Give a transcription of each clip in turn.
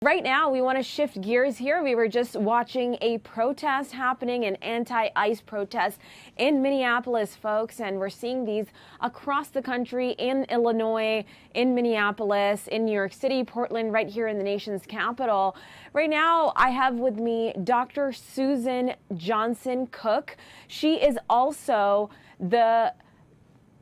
Right now, we want to shift gears here. We were just watching a protest happening, an anti-ICE protest in Minneapolis, folks, and we're seeing these across the country, in Illinois, in Minneapolis, in New York City, Portland, right here in the nation's capital. Right now, I have with me Dr. Susan Johnson Cook. She is also the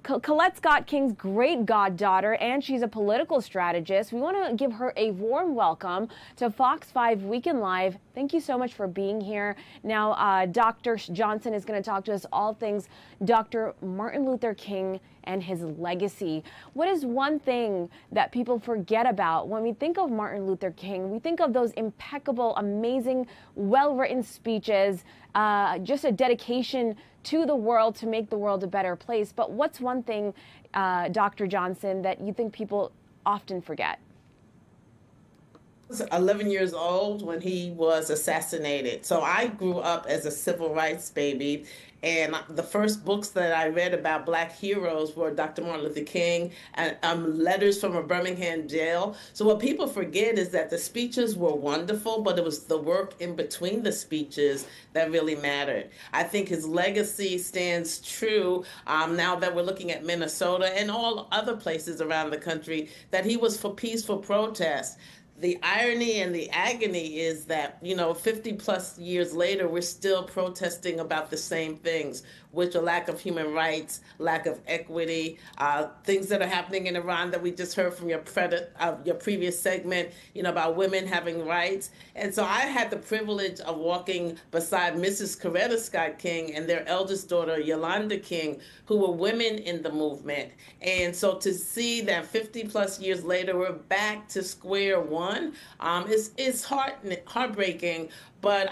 Coretta Scott King's great goddaughter, and she's a political strategist. We want to give her a warm welcome to Fox 5 Weekend Live. Thank you so much for being here. Now, Dr. Johnson is going to talk to us all things Dr. Martin Luther King and his legacy. What is one thing that people forget about when we think of Martin Luther King? We think of those impeccable, amazing, well-written speeches, just a dedication to the world to make the world a better place. But what's one thing, Dr. Johnson, that you think people often forget? I was 11 years old when he was assassinated. So I grew up as a civil rights baby. And the first books that I read about Black heroes were Dr. Martin Luther King and letters from a Birmingham jail. So what people forget is that the speeches were wonderful, but it was the work in between the speeches that really mattered. I think his legacy stands true now that we're looking at Minnesota and all other places around the country, that he was for peaceful protest. The irony and the agony is that, 50 plus years later, we're still protesting about the same things, which are lack of human rights, lack of equity, things that are happening in Iran that we just heard from your previous segment, about women having rights. And so I had the privilege of walking beside Mrs. Coretta Scott King and their eldest daughter, Yolanda King, who were women in the movement. And so to see that 50 plus years later, we're back to square one, it's heartbreaking, but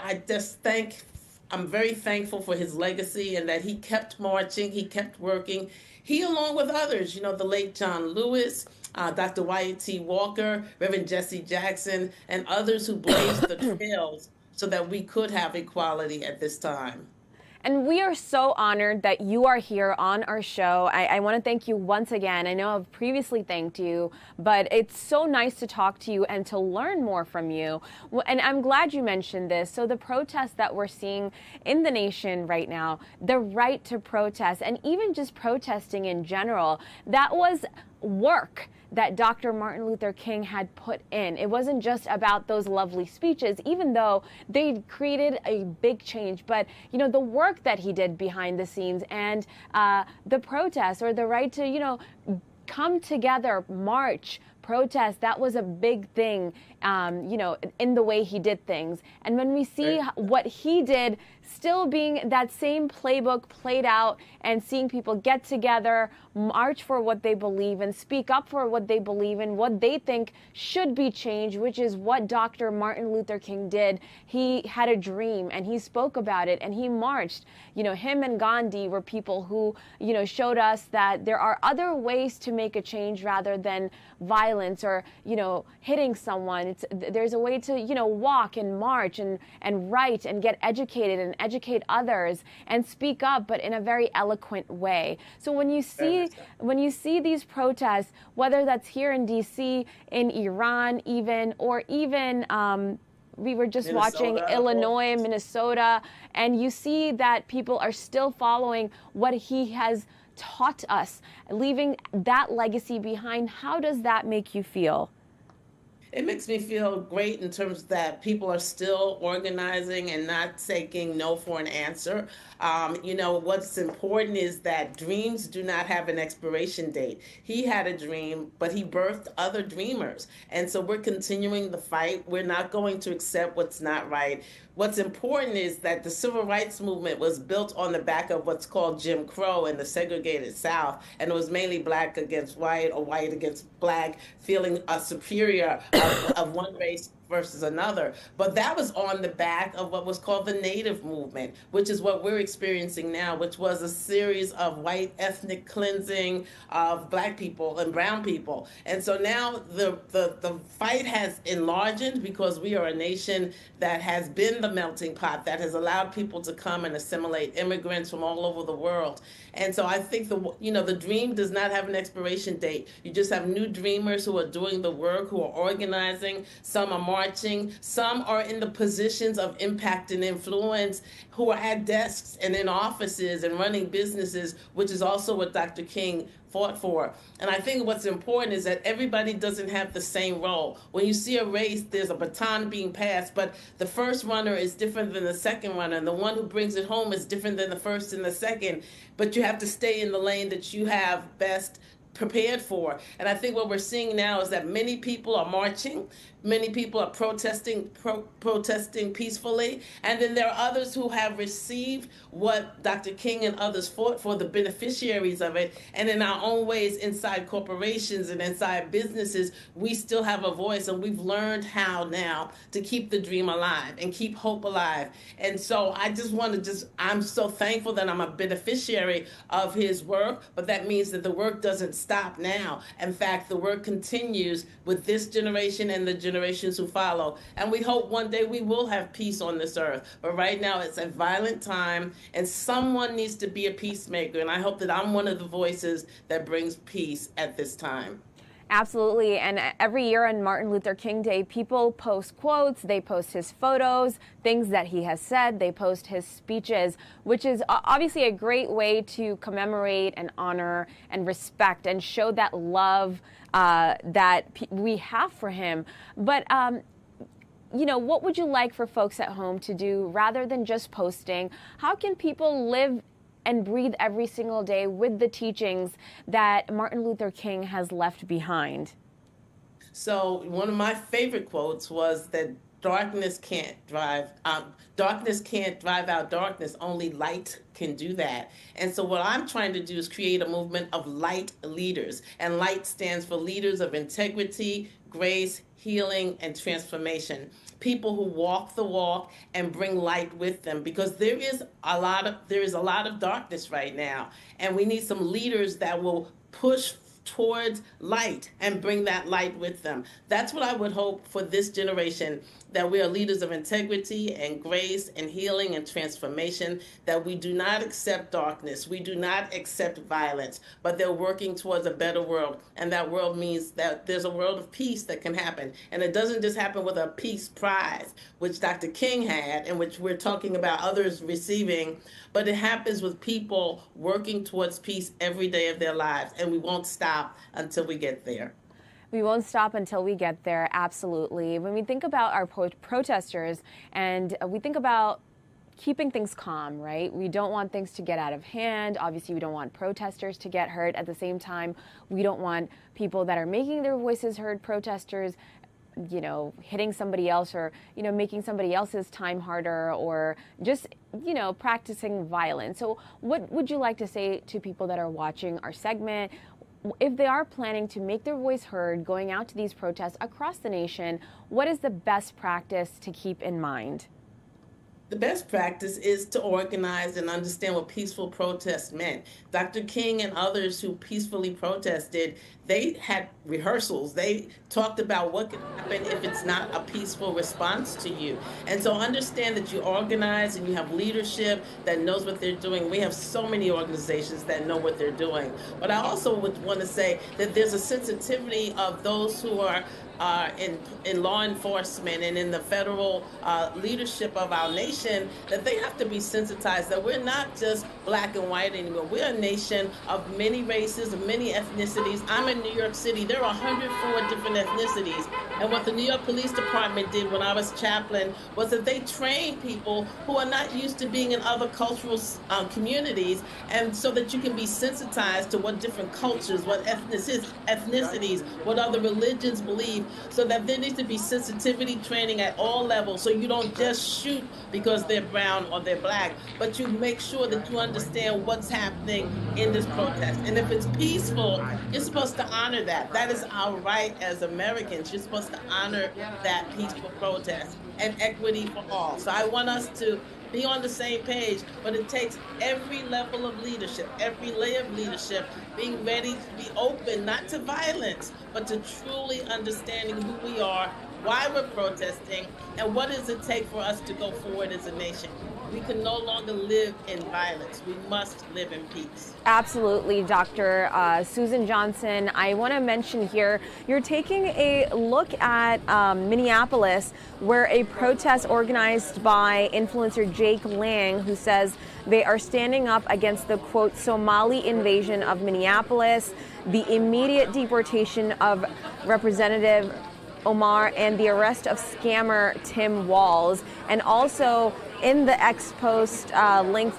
I'm very thankful for his legacy and that he kept marching, he kept working. He, along with others, the late John Lewis, Dr. Wyatt T. Walker, Reverend Jesse Jackson, and others who blazed the trails so that we could have equality at this time. And we are so honored that you are here on our show. I want to thank you once again. I know I've previously thanked you, but it's so nice to talk to you and to learn more from you. And I'm glad you mentioned this. So the protests that we're seeing in the nation right now, the right to protest, and even just protesting in general, that was work that Dr. Martin Luther King had put in. It wasn't just about those lovely speeches, even though they created a big change. But, the work that he did behind the scenes and the protests, or the right to, come together, march, protest, that was a big thing, in the way he did things. And when we see what he did still being that same playbook played out, and seeing people get together, march for what they believe and speak up for what they believe in, what they think should be changed, which is what Dr. Martin Luther King did. He had a dream and he spoke about it and he marched. Him and Gandhi were people who, showed us that there are other ways to make a change rather than violence or, hitting someone. There's a way to, walk and march and write and get educated and educate others and speak up, but in a very eloquent way. So when you see these protests, whether that's here in DC, in Iran even, or even we were just watching Illinois, Minnesota, and you see that people are still following what he has taught us, leaving that legacy behind. How does that make you feel? It makes me feel great in terms that people are still organizing and not taking no for an answer. What's important is that dreams do not have an expiration date. He had a dream, but he birthed other dreamers. And so we're continuing the fight. We're not going to accept what's not right. What's important is that the civil rights movement was built on the back of what's called Jim Crow and the segregated South, and it was mainly black against white or white against black, feeling superior of one race versus another. But that was on the back of what was called the Native movement, which is what we're experiencing now, which was a series of white ethnic cleansing of black people and brown people. And so now the fight has enlarged because we are a nation that has been the melting pot, that has allowed people to come and assimilate immigrants from all over the world. And so I think the dream does not have an expiration date. You just have new dreamers who are doing the work, who are organizing organizing, some are marching, some are in the positions of impact and influence, who are at desks and in offices and running businesses, which is also what Dr. King fought for. And I think what's important is that everybody doesn't have the same role. When you see a race, there's a baton being passed, but the first runner is different than the second runner, and the one who brings it home is different than the first and the second. But you have to stay in the lane that you have best prepared for. And I think what we're seeing now is that many people are marching, many people are protesting peacefully, and then there are others who have received what Dr. King and others fought for, the beneficiaries of it, and in our own ways inside corporations and inside businesses, we still have a voice, and we've learned how now to keep the dream alive and keep hope alive. And so I just want to I'm so thankful that I'm a beneficiary of his work, but that means that the work doesn't stop now. In fact, the work continues with this generation and the generations who follow. And we hope one day we will have peace on this earth. But right now it's a violent time, and someone needs to be a peacemaker. And I hope that I'm one of the voices that brings peace at this time. Absolutely. And every year on Martin Luther King Day, people post quotes, they post his photos, things that he has said, they post his speeches, which is obviously a great way to commemorate and honor and respect and show that love that we have for him. But, you know, what would you like for folks at home to do rather than just posting? How can people live and breathe every single day with the teachings that Martin Luther King has left behind? So one of my favorite quotes was that darkness can't drive out darkness, only light can do that. And so what I'm trying to do is create a movement of light leaders. And light stands for leaders of integrity, grace, healing, and transformation. People who walk the walk and bring light with them, because there is a lot of darkness right now, and we need some leaders that will push towards light and bring that light with them. That's what I would hope for this generation, that we are leaders of integrity and grace and healing and transformation, that we do not accept darkness, we do not accept violence, but they're working towards a better world. And that world means that there's a world of peace that can happen. And it doesn't just happen with a peace prize, which Dr. King had and which we're talking about others receiving, but it happens with people working towards peace every day of their lives. And we won't stop until we get there. We won't stop until we get there, absolutely. When we think about our protesters and we think about keeping things calm, right? We don't want things to get out of hand. Obviously, we don't want protesters to get hurt. At the same time, we don't want people that are making their voices heard, protesters, you know, hitting somebody else or, you know, making somebody else's time harder or just, you know, practicing violence. So what would you like to say to people that are watching our segment? If they are planning to make their voice heard, going out to these protests across the nation, what is the best practice to keep in mind? The best practice is to organize and understand what peaceful protest meant. Dr. King and others who peacefully protested, they had rehearsals. They talked about what can happen if it's not a peaceful response to you. And so understand that you organize and you have leadership that knows what they're doing. We have so many organizations that know what they're doing. But I also would want to say that there's a sensitivity of those who are in law enforcement and in the federal leadership of our nation, that they have to be sensitized that we're not just black and white anymore. We're a nation of many races, of many ethnicities. I'm in New York City. There are 104 different ethnicities. And what the New York Police Department did when I was chaplain was that they trained people who are not used to being in other cultural communities, and so that you can be sensitized to what different cultures, what ethnicities, what other religions believe, so that there needs to be sensitivity training at all levels, so you don't just shoot because they're brown or they're black, but you make sure that you understand what's happening in this protest. And if it's peaceful, you're supposed to honor that. That is our right as Americans. You're supposed to honor that peaceful protest and equity for all. So I want us to be on the same page, but it takes every level of leadership, every layer of leadership, being ready to be open, not to violence, but to truly understanding who we are why we're protesting, and what does it take for us to go forward as a nation. We can no longer live in violence. We must live in peace. Absolutely, Dr. Susan Johnson. I want to mention here, you're taking a look at Minneapolis, where a protest organized by influencer Jake Lang, who says they are standing up against the, quote, Somali invasion of Minneapolis, the immediate deportation of Representative Omar, and the arrest of scammer Tim Walz. And also in the X post link,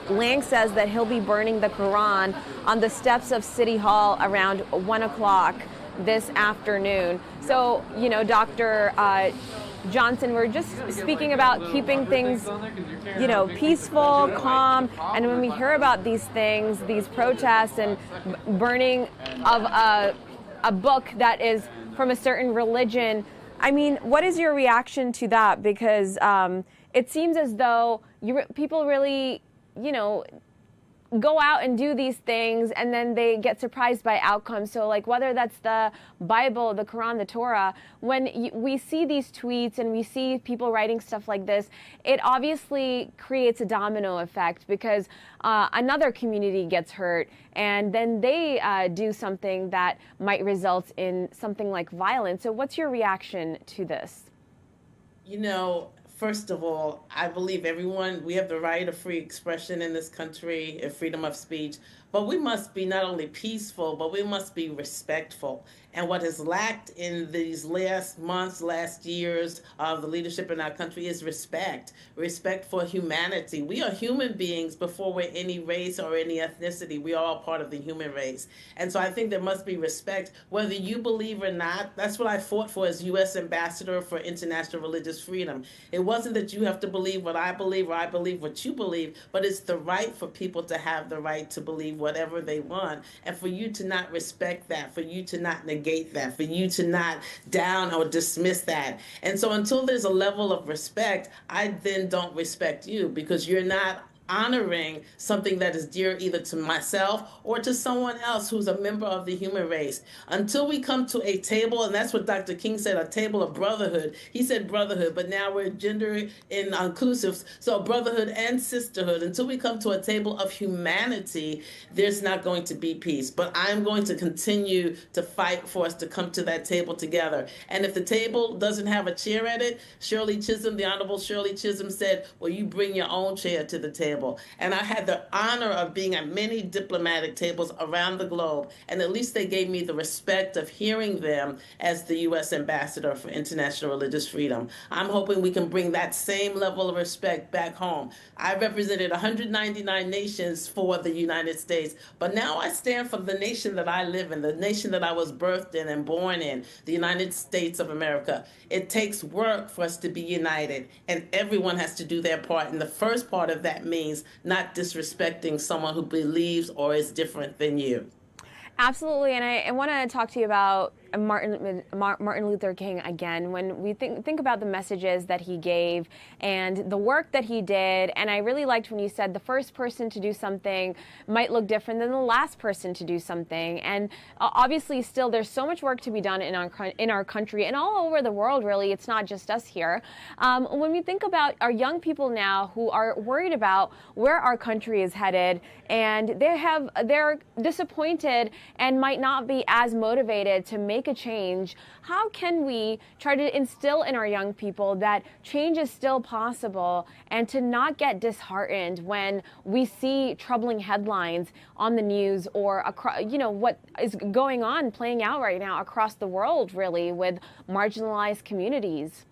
Lang says that he'll be burning the Quran on the steps of City Hall around 1 o'clock this afternoon. So, you know, Dr. Johnson, we're just speaking about keeping things, you know, peaceful, calm, and when we hear about these things, these protests and burning of a book that is from a certain religion, I mean, what is your reaction to that? Because it seems as though people really, you know, go out and do these things and then they get surprised by outcomes. So like whether that's the Bible, the Quran, the Torah, when we see these tweets and we see people writing stuff like this, it obviously creates a domino effect because another community gets hurt and then they do something that might result in something like violence. So what's your reaction to this? You know, first of all, I believe we have the right of free expression in this country, and freedom of speech, but we must be not only peaceful, but we must be respectful. And what has lacked in these last months, last years of the leadership in our country is respect for humanity. We are human beings before we're any race or any ethnicity. We are all part of the human race. And so I think there must be respect, whether you believe or not. That's what I fought for as U.S. Ambassador for International Religious Freedom. It wasn't that you have to believe what I believe or I believe what you believe, but it's the right for people to have the right to believe whatever they want, and for you to not respect that, for you to not negate that, for you to not down or dismiss that. And so until there's a level of respect, I then don't respect you because you're not honoring something that is dear either to myself or to someone else who's a member of the human race. Until we come to a table, and that's what Dr. King said, a table of brotherhood. He said brotherhood, but now we're gender inclusive, so brotherhood and sisterhood. Until we come to a table of humanity, there's not going to be peace. But I'm going to continue to fight for us to come to that table together. And if the table doesn't have a chair at it, the Honorable Shirley Chisholm said, well, you bring your own chair to the table. And I had the honor of being at many diplomatic tables around the globe, and at least they gave me the respect of hearing them as the U.S. Ambassador for International Religious Freedom. I'm hoping we can bring that same level of respect back home. I represented 199 nations for the United States, but now I stand for the nation that I live in, the nation that I was birthed in and born in, the United States of America. It takes work for us to be united, and everyone has to do their part. And the first part of that means not disrespecting someone who believes or is different than you. Absolutely, and I want to talk to you about Martin Luther King again. When we think about the messages that he gave and the work that he did, and I really liked when you said the first person to do something might look different than the last person to do something. And obviously, still there's so much work to be done in our country and all over the world. Really, it's not just us here. When we think about our young people now who are worried about where our country is headed, and they're disappointed and might not be as motivated to make a change, how can we try to instill in our young people that change is still possible and to not get disheartened when we see troubling headlines on the news or across, you know, what is going on playing out right now across the world, really, with marginalized communities?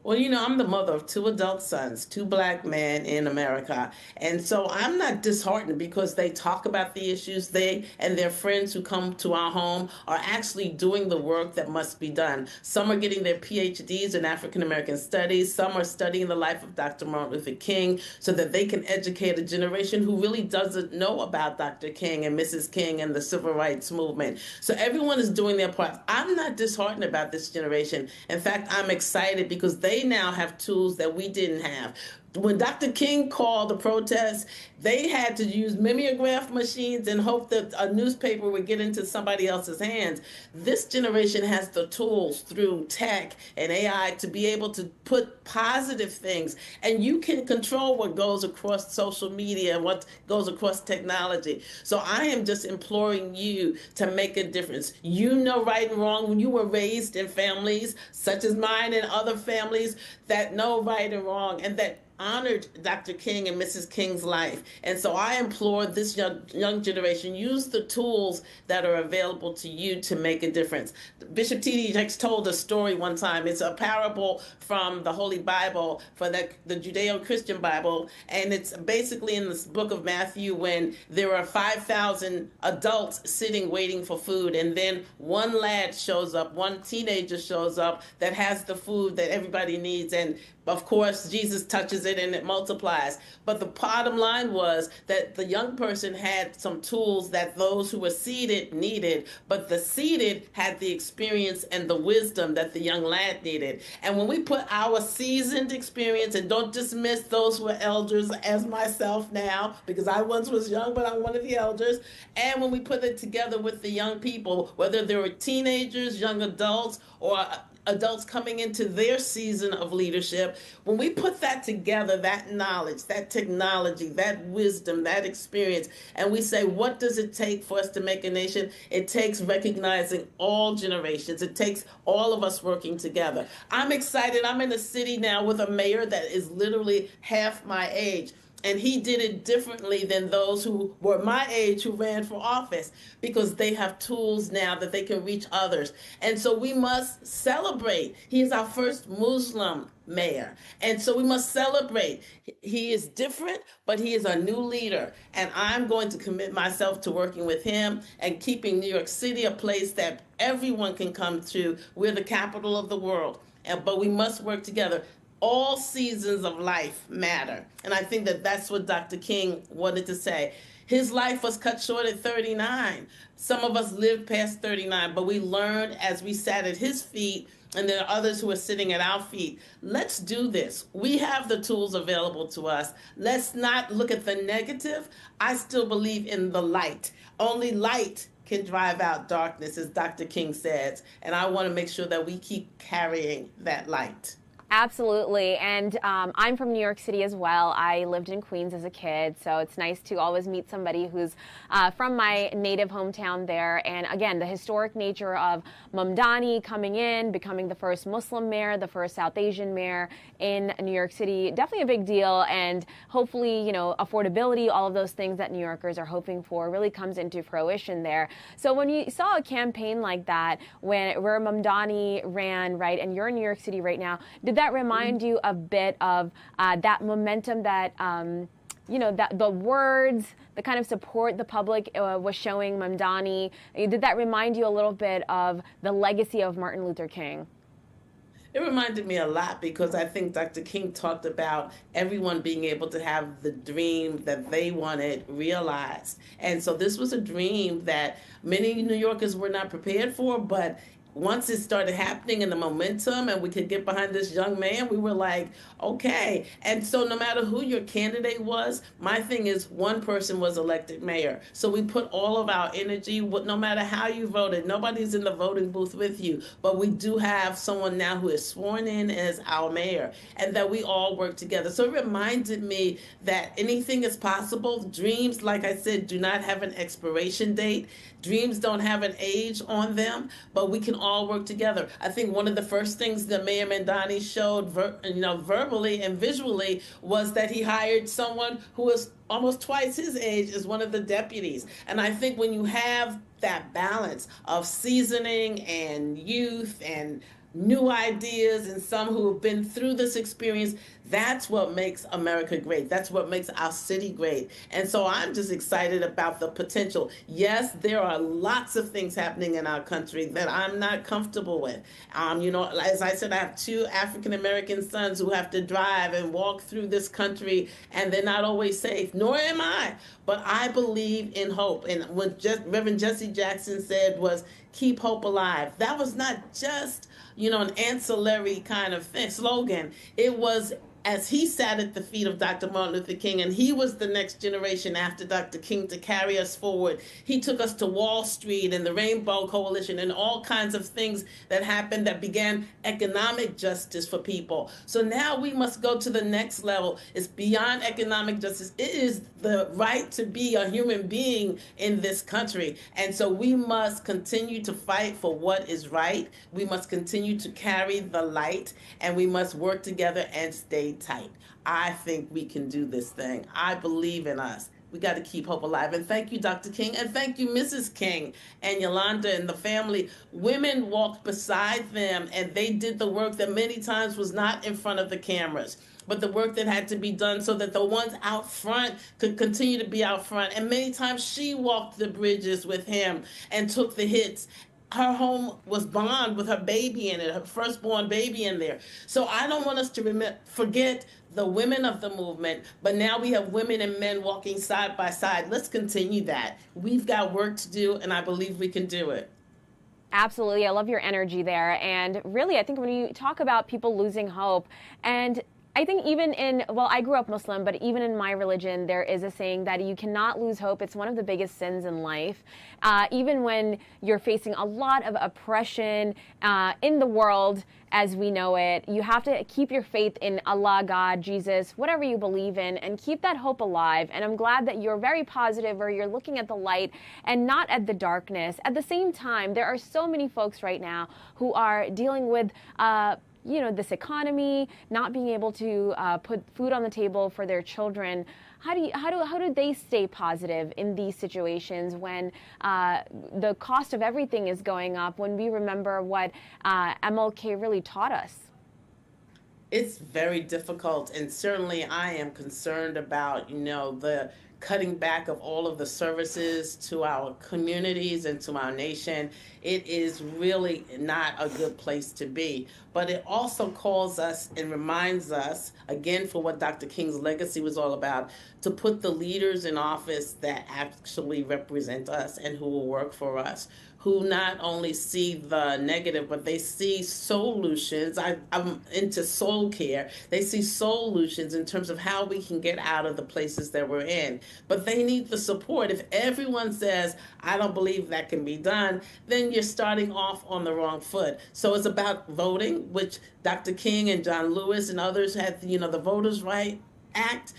Well, you know, I'm the mother of 2 adult sons, 2 black men in America. And so I'm not disheartened because they talk about the issues. They and their friends who come to our home are actually doing the work that must be done. Some are getting their PhDs in African American studies. Some are studying the life of Dr. Martin Luther King so that they can educate a generation who really doesn't know about Dr. King and Mrs. King and the civil rights movement. So everyone is doing their part. I'm not disheartened about this generation. In fact, I'm excited because they now have tools that we didn't have. when Dr. King called the protests, they had to use mimeograph machines and hope that a newspaper would get into somebody else's hands. This generation has the tools through tech and AI to be able to put positive things, and you can control what goes across social media and what goes across technology. So I am just imploring you to make a difference. You know right and wrong. When you were raised in families such as mine and other families that know right and wrong and that honored Dr. King and Mrs. King's life. And so I implore this young generation, use the tools that are available to you to make a difference. Bishop T.D. Jakes told a story one time. It's a parable from the Holy Bible, for the Judeo-Christian Bible, and it's basically in this book of Matthew when there are 5,000 adults sitting waiting for food, and then one lad shows up, one teenager shows up that has the food that everybody needs, and of course, Jesus touches it and it multiplies. But the bottom line was that the young person had some tools that those who were seated needed, but the seated had the experience and the wisdom that the young lad needed. And when we put our seasoned experience, and don't dismiss those who are elders as myself now, because I once was young, but I'm one of the elders, and when we put it together with the young people, whether they were teenagers, young adults, or adults coming into their season of leadership, when we put that together, that knowledge, that technology, that wisdom, that experience, and we say, what does it take for us to make a nation? It takes recognizing all generations. It takes all of us working together. I'm excited. I'm in a city now with a mayor that is literally half my age. And he did it differently than those who were my age who ran for office, because they have tools now that they can reach others. And so we must celebrate. He is our first Muslim mayor. And so we must celebrate. He is different, but he is a new leader. And I'm going to commit myself to working with him and keeping New York City a place that everyone can come to. We're the capital of the world, but we must work together. All seasons of life matter. And I think that that's what Dr. King wanted to say. His life was cut short at 39. Some of us lived past 39, but we learned as we sat at his feet, and there are others who are sitting at our feet. Let's do this. We have the tools available to us. Let's not look at the negative. I still believe in the light. Only light can drive out darkness, as Dr. King says. And I want to make sure that we keep carrying that light. Absolutely. And I'm from New York City as well. I lived in Queens as a kid, so it's nice to always meet somebody who's from my native hometown there. And again, the historic nature of Mamdani coming in, becoming the first Muslim mayor, the first South Asian mayor in New York City, definitely a big deal. And hopefully, you know, affordability, all of those things that New Yorkers are hoping for really comes into fruition there. So when you saw a campaign like that, where Mamdani ran, right, and you're in New York City right now, did that remind you a bit of that momentum that, you know, that the words, the kind of support the public was showing Mamdani? Did that remind you a little bit of the legacy of Martin Luther King? It reminded me a lot, because I think Dr. King talked about everyone being able to have the dream that they wanted realized. And so this was a dream that many New Yorkers were not prepared for, but once it started happening and the momentum and we could get behind this young man, we were like, okay. And so no matter who your candidate was, my thing is one person was elected mayor. So we put all of our energy, no matter how you voted, nobody's in the voting booth with you, but we do have someone now who is sworn in as our mayor, and that we all work together. So it reminded me that anything is possible. Dreams, like I said, do not have an expiration date. Dreams don't have an age on them, but we can all work together. I think one of the first things that Mayor Mamdani showed, verbally and visually, was that he hired someone who was almost twice his age as one of the deputies. And I think when you have that balance of seasoning and youth and new ideas, and some who have been through this experience, that's what makes America great. That's what makes our city great. And so I'm just excited about the potential. Yes, there are lots of things happening in our country that I'm not comfortable with. As I said, I have two African-American sons who have to drive and walk through this country, and they're not always safe, nor am I. But I believe in hope. And what Reverend Jesse Jackson said was, keep hope alive. That was not just an ancillary kind of slogan. It was as he sat at the feet of Dr. Martin Luther King, and he was the next generation after Dr. King to carry us forward. He took us to Wall Street and the Rainbow Coalition and all kinds of things that happened that began economic justice for people. So now we must go to the next level. It's beyond economic justice. It is the right to be a human being in this country. And so we must continue to fight for what is right. We must continue to carry the light, and we must work together and stay tight. I think we can do this thing. I believe in us. We got to keep hope alive. And thank you, Dr. King, and thank you, Mrs. King and Yolanda and the family. Women walked beside them, and they did the work that many times was not in front of the cameras, but the work that had to be done so that the ones out front could continue to be out front. And many times she walked the bridges with him and took the hits. Her home was bombed with her baby in it, her firstborn baby in there. So I don't want us to forget the women of the movement, but now we have women and men walking side by side. Let's continue that. We've got work to do, and I believe we can do it. Absolutely. I love your energy there. And really, I think when you talk about people losing hope, and I think even I grew up Muslim, but even in my religion, there is a saying that you cannot lose hope. It's one of the biggest sins in life. Even when you're facing a lot of oppression in the world as we know it, you have to keep your faith in Allah, God, Jesus, whatever you believe in, and keep that hope alive. And I'm glad that you're very positive, or you're looking at the light and not at the darkness. At the same time, there are so many folks right now who are dealing with this economy, not being able to put food on the table for their children. How do they stay positive in these situations when the cost of everything is going up, when we remember what MLK really taught us? It's very difficult, and certainly I am concerned about, the cutting back of all of the services to our communities and to our nation. It is really not a good place to be. But it also calls us and reminds us, again, for what Dr. King's legacy was all about, to put the leaders in office that actually represent us and who will work for us, who not only see the negative, but they see solutions. I'm into soul care. They see solutions in terms of how we can get out of the places that we're in. But they need the support. If everyone says, I don't believe that can be done, then you're starting off on the wrong foot. So it's about voting, which Dr. King and John Lewis and others had, the Voters' Right Act,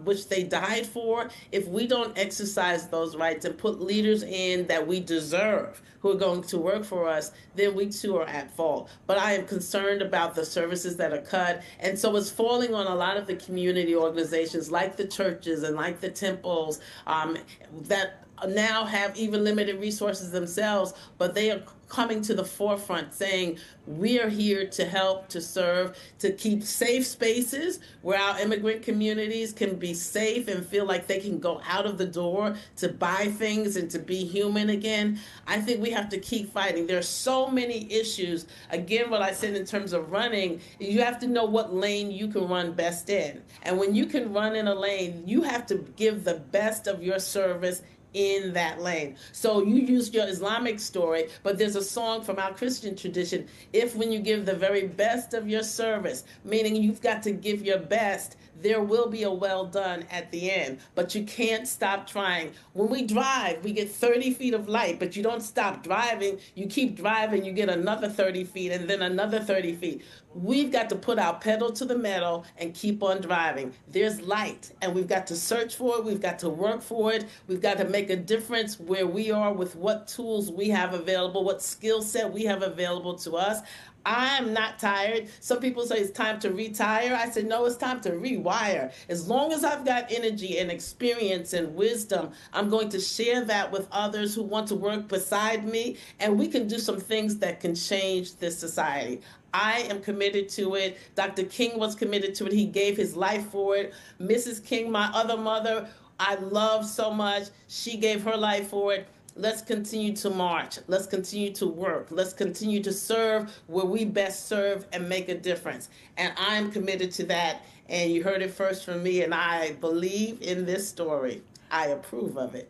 which they died for. If we don't exercise those rights and put leaders in that we deserve, who are going to work for us, then we too are at fault. But I am concerned about the services that are cut. And so it's falling on a lot of the community organizations like the churches and like the temples that now have even limited resources themselves, but they are coming to the forefront saying, we are here to help, to serve, to keep safe spaces where our immigrant communities can be safe and feel like they can go out of the door to buy things and to be human again. I think we have to keep fighting. There are so many issues. Again, what I said in terms of running, you have to know what lane you can run best in. And when you can run in a lane, you have to give the best of your service in that lane. So you used your Islamic story, but there's a song from our Christian tradition, if when you give the very best of your service, meaning you've got to give your best, there will be a well done at the end, but you can't stop trying. When we drive, we get 30 feet of light, but you don't stop driving. You keep driving, you get another 30 feet and then another 30 feet. We've got to put our pedal to the metal and keep on driving. There's light, and we've got to search for it. We've got to work for it. We've got to make a difference where we are with what tools we have available, what skill set we have available to us. I'm not tired. Some people say it's time to retire. I said, no, it's time to rewire. As long as I've got energy and experience and wisdom, I'm going to share that with others who want to work beside me, and we can do some things that can change this society. I am committed to it. Dr. King was committed to it. He gave his life for it. Mrs. King, my other mother, I love so much. She gave her life for it. Let's continue to march. Let's continue to work. Let's continue to serve where we best serve and make a difference. And I'm committed to that. And you heard it first from me, and I believe in this story. I approve of it.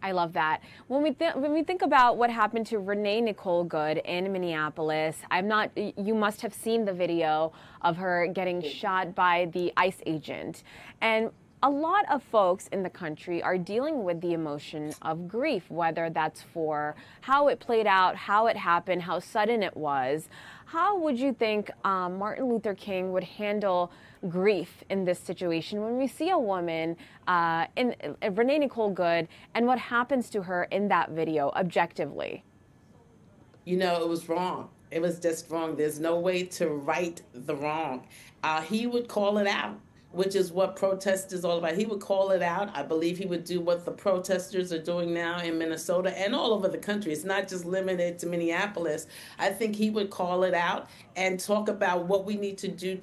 I love that. When we think about what happened to Renee Nicole Good in Minneapolis, you must have seen the video of her getting shot by the ICE agent. And a lot of folks in the country are dealing with the emotion of grief, whether that's for how it played out, how it happened, how sudden it was. How would you think Martin Luther King would handle grief in this situation when we see a woman, Renee Nicole Good, and what happens to her in that video objectively? You know, it was wrong. It was just wrong. There's no way to right the wrong. He would call it out, which is what protest is all about. He would call it out. I believe he would do what the protesters are doing now in Minnesota and all over the country. It's not just limited to Minneapolis. I think he would call it out and talk about what we need to do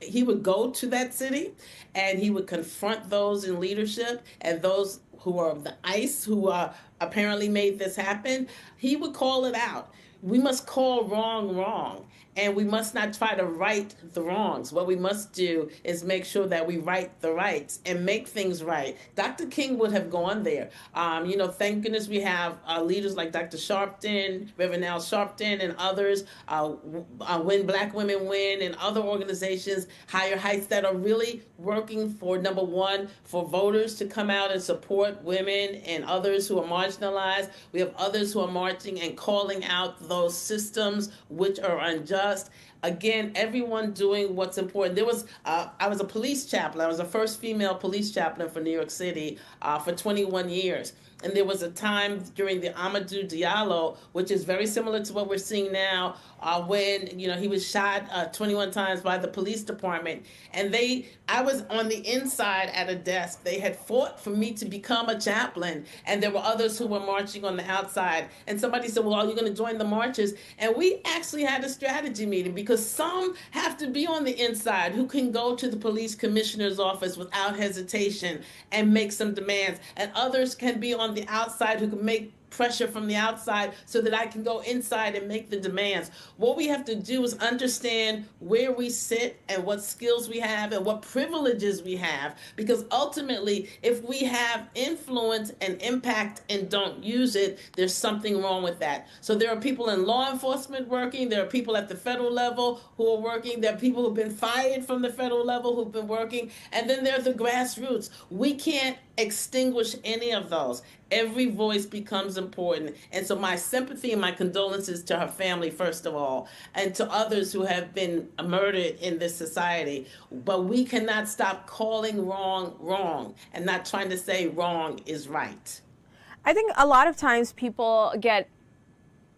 he would go to that city and he would confront those in leadership and those who are the ICE who apparently made this happen. He would call it out. We must call wrong wrong, and we must not try to right the wrongs. What we must do is make sure that we right the rights and make things right. Dr. King would have gone there. Thank goodness we have leaders like Dr. Sharpton, Reverend Al Sharpton, and others, When Black Women Win, and other organizations, Higher Heights, that are really working for, number one, for voters to come out and support women and others who are marginalized. We have others who are marching and calling out those systems which are unjust. Again, everyone doing what's important. I was a police chaplain. I was the first female police chaplain for New York City for 21 years. And there was a time during the Amadou Diallo, which is very similar to what we're seeing now, when he was shot 21 times by the police department. And I was on the inside at a desk. They had fought for me to become a chaplain, and there were others who were marching on the outside. And somebody said, well, are you going to join the marches? And we actually had a strategy meeting, because some have to be on the inside who can go to the police commissioner's office without hesitation and make some demands, and others can be on the outside who can make pressure from the outside so that I can go inside and make the demands. What we have to do is understand where we sit and what skills we have and what privileges we have, because ultimately, if we have influence and impact and don't use it, there's something wrong with that. So there are people in law enforcement working, there are people at the federal level who are working, there are people who've been fired from the federal level who've been working, and then there's the grassroots. We can't extinguish any of those. Every voice becomes important. And so my sympathy and my condolences to her family, first of all, and to others who have been murdered in this society. But we cannot stop calling wrong wrong and not trying to say wrong is right. I think a lot of times people get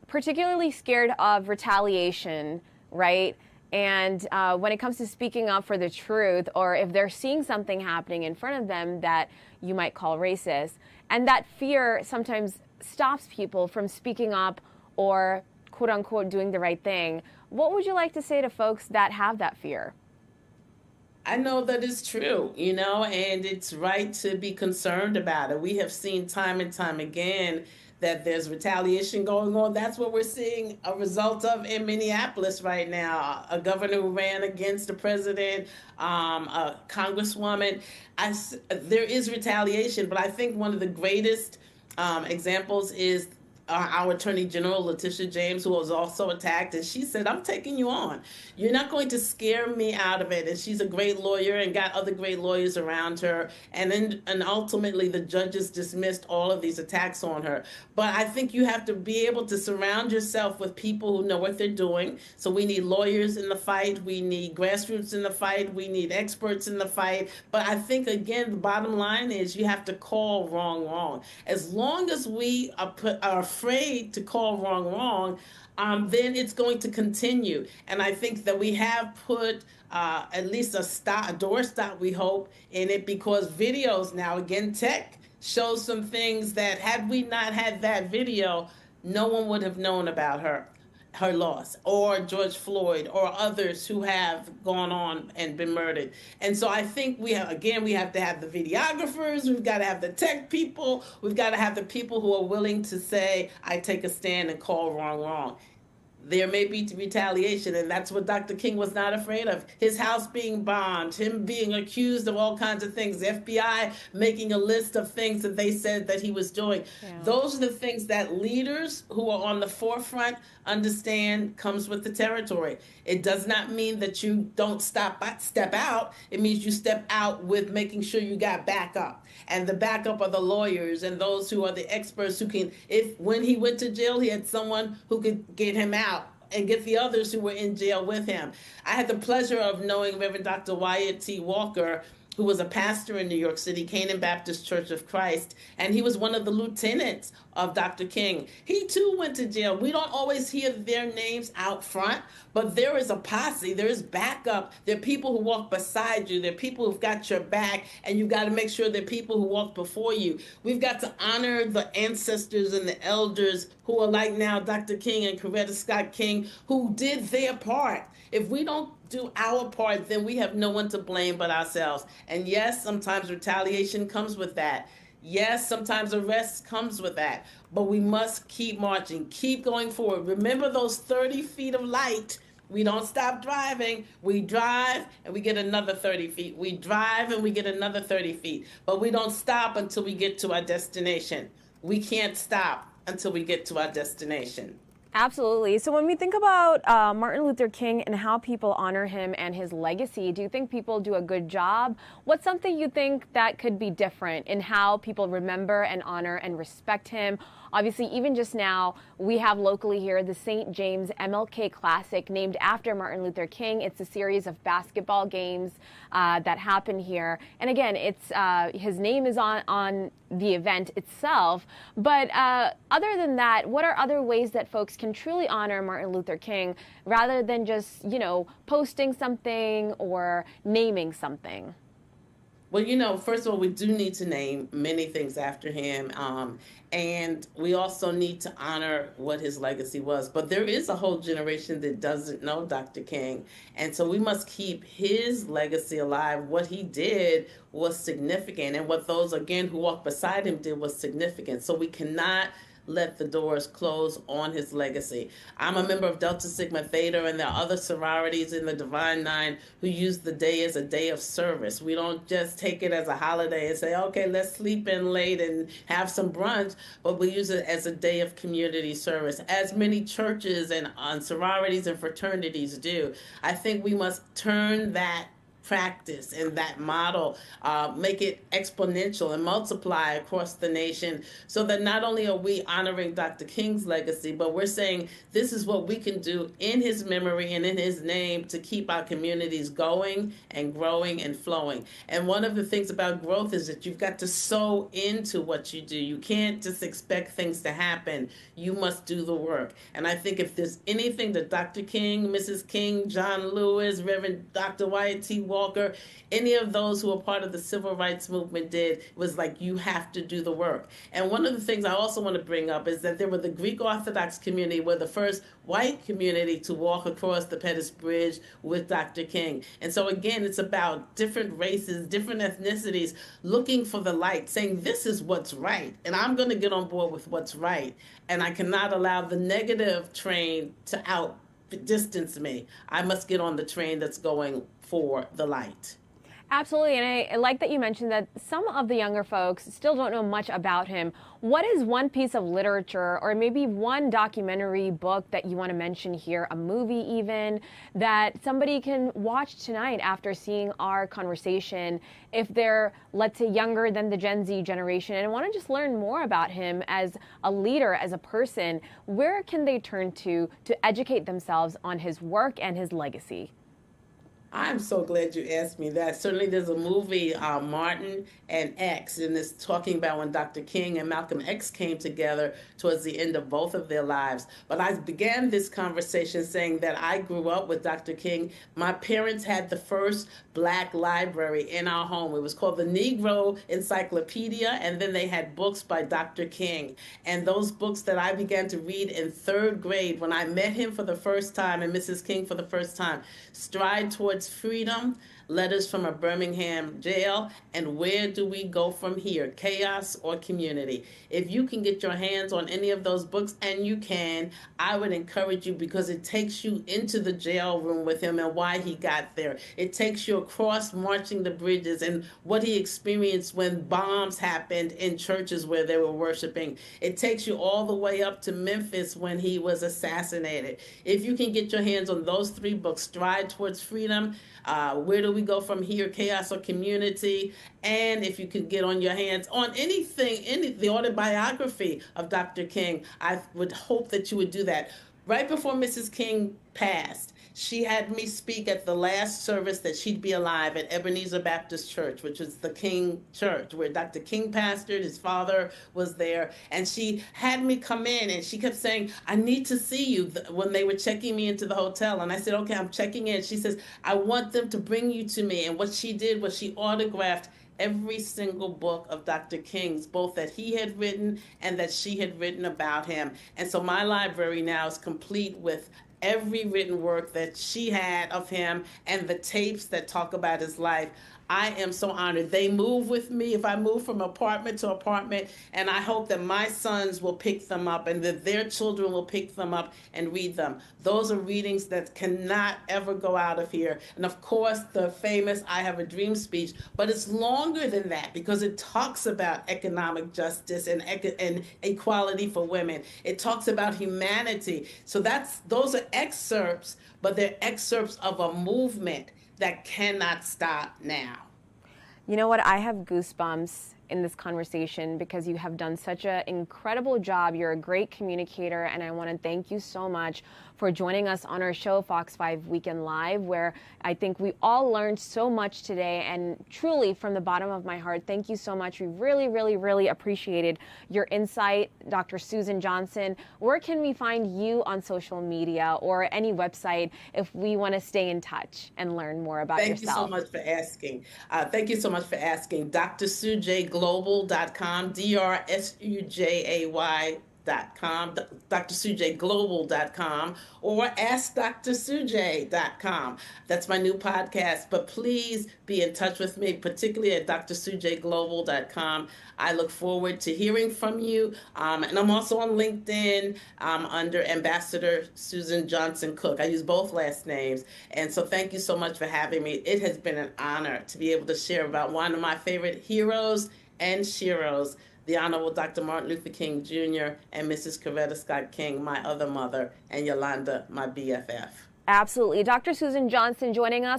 particularly scared of retaliation, right? And when it comes to speaking up for the truth, or if they're seeing something happening in front of them that you might call racist, and that fear sometimes stops people from speaking up or, quote unquote, doing the right thing. What would you like to say to folks that have that fear? I know that it's true, and it's right to be concerned about it. We have seen time and time again that there's retaliation going on. That's what we're seeing a result of in Minneapolis right now. A governor who ran against the president, a congresswoman. There is retaliation, but I think one of the greatest examples is our Attorney General, Letitia James, who was also attacked, and she said, I'm taking you on. You're not going to scare me out of it. And she's a great lawyer and got other great lawyers around her. And ultimately, the judges dismissed all of these attacks on her. But I think you have to be able to surround yourself with people who know what they're doing. So we need lawyers in the fight. We need grassroots in the fight. We need experts in the fight. But I think, again, the bottom line is you have to call wrong wrong. As long as we are afraid to call wrong, then it's going to continue. And I think that we have put at least a doorstop, we hope, in it, because videos now, again, tech shows some things that had we not had that video, no one would have known about her loss, or George Floyd, or others who have gone on and been murdered. And so I think we have to have the videographers, we've got to have the tech people, we've got to have the people who are willing to say, I take a stand and call wrong wrong. there may be retaliation, and that's what Dr. King was not afraid of. His house being bombed, him being accused of all kinds of things, the FBI making a list of things that they said that he was doing. Yeah. Those are the things that leaders who are on the forefront understand comes with the territory. It does not mean that you don't step out. It means you step out with making sure you got backup. And the backup are the lawyers and those who are the experts who can, if when he went to jail, he had someone who could get him out and get the others who were in jail with him. I had the pleasure of knowing Rev.Dr. Wyatt T. Walker, who was a pastor in New York City, Canaan Baptist Church of Christ, and he was one of the lieutenants of Dr. King. He too went to jail. We don't always hear their names out front, but there is a posse, there is backup. There are people who walk beside you. There are people who've got your back, and you've got to make sure there are people who walk before you. We've got to honor the ancestors and the elders who are like now Dr. King and Coretta Scott King, who did their part. If we don't do our part, then we have no one to blame but ourselves. And yes, sometimes retaliation comes with that. Yes, sometimes arrest comes with that. But we must keep marching, keep going forward. Remember those 30 feet of light. We don't stop driving. We drive and we get another 30 feet. We drive and we get another 30 feet. But we don't stop until we get to our destination. We can't stop until we get to our destination. Absolutely. So when we think about Martin Luther King and how people honor him and his legacy, do you think people do a good job? What's something you think that could be different in how people remember and honor and respect him? Obviously, even just now, we have locally here the St. James MLK Classic named after Martin Luther King. It's a series of basketball games that happen here. And again, it's his name is on the event itself. But other than that, what are other ways that folks can truly honor Martin Luther King rather than just, posting something or naming something? Well, first of all, we do need to name many things after him. And we also need to honor what his legacy was. But there is a whole generation that doesn't know Dr. King. And so we must keep his legacy alive. What he did was significant. And what those, again, who walked beside him did was significant. So we cannot let the doors close on his legacy. I'm a member of Delta Sigma Theta, and there are other sororities in the Divine Nine who use the day as a day of service. We don't just take it as a holiday and say, okay, let's sleep in late and have some brunch, but we use it as a day of community service, as many churches and sororities and fraternities do. I think we must turn that practice and that model, make it exponential and multiply across the nation so that not only are we honoring Dr. King's legacy, but we're saying this is what we can do in his memory and in his name to keep our communities going and growing and flowing. And one of the things about growth is that you've got to sow into what you do. You can't just expect things to happen. You must do the work. And I think if there's anything that Dr. King, Mrs. King, John Lewis, Reverend Dr. Wyatt T. Walker, any of those who were part of the civil rights movement did, was like, you have to do the work. And one of the things I also want to bring up is that there were the Greek Orthodox community were the first white community to walk across the Pettus Bridge with Dr. King. And so again, it's about different races, different ethnicities looking for the light, saying this is what's right. And I'm going to get on board with what's right. And I cannot allow the negative train to outdistance me. I must get on the train that's going for the light. Absolutely, and I like that you mentioned that some of the younger folks still don't know much about him. What is one piece of literature or maybe one documentary book that you want to mention here, a movie even, that somebody can watch tonight after seeing our conversation if they're, let's say, younger than the Gen Z generation and want to just learn more about him as a leader, as a person? Where can they turn to educate themselves on his work and his legacy? I'm so glad you asked me that. Certainly there's a movie, Martin and X, and it's talking about when Dr. King and Malcolm X came together towards the end of both of their lives. But I began this conversation saying that I grew up with Dr. King. My parents had the first Black library in our home. It was called the Negro Encyclopedia, and then they had books by Dr. King. And those books that I began to read in third grade when I met him for the first time and Mrs. King for the first time, Stride Towards Freedom, Letters from a Birmingham Jail, and Where Do We Go From Here? Chaos or Community. If you can get your hands on any of those books, and you can, I would encourage you, because it takes you into the jail room with him and why he got there. It takes you across marching the bridges and what he experienced when bombs happened in churches where they were worshiping. It takes you all the way up to Memphis when he was assassinated. If you can get your hands on those three books, Stride Towards Freedom, Where Do We Go From Here? Chaos or Community, and if you can get on your hands on the autobiography of Dr. King, I would hope that you would do that. Right before Mrs. King passed, she had me speak at the last service that she'd be alive at Ebenezer Baptist Church, which is the King Church, where Dr. King pastored. His father was there. And she had me come in, and she kept saying, I need to see you, when they were checking me into the hotel. And I said, okay, I'm checking in. She says, I want them to bring you to me. And what she did was she autographed every single book of Dr. King's, both that he had written and that she had written about him. And so my library now is complete with every written work that she had of him and the tapes that talk about his life. I am so honored. They move with me if I move from apartment to apartment, and I hope that my sons will pick them up and that their children will pick them up and read them. Those are readings that cannot ever go out of here. And of course, the famous I Have a Dream speech, but it's longer than that because it talks about economic justice and equality for women. It talks about humanity. So those are excerpts, but they're excerpts of a movement that cannot stop now. You know what? I have goosebumps in this conversation because you have done such an incredible job. You're a great communicator, and I want to thank you so much for joining us on our show, Fox 5 Weekend Live, where I think we all learned so much today. And truly, from the bottom of my heart, thank you so much. We really, really, really appreciated your insight, Dr. Susan Johnson. Where can we find you on social media or any website if we want to stay in touch and learn more about yourself? Thank you so much for asking. Thank you so much for asking. DrSujayGlobal.com, DrSujay.com, DrSujayGlobal.com, or AskDrSujay.com. That's my new podcast. But please be in touch with me, particularly at DrSujayGlobal.com. I look forward to hearing from you. And I'm also on LinkedIn under Ambassador Susan Johnson Cook. I use both last names. And so thank you so much for having me. It has been an honor to be able to share about one of my favorite heroes and sheroes, the Honorable Dr. Martin Luther King Jr. and Mrs. Coretta Scott King, my other mother, and Yolanda, my BFF. Absolutely. Dr. Susan Johnson joining us.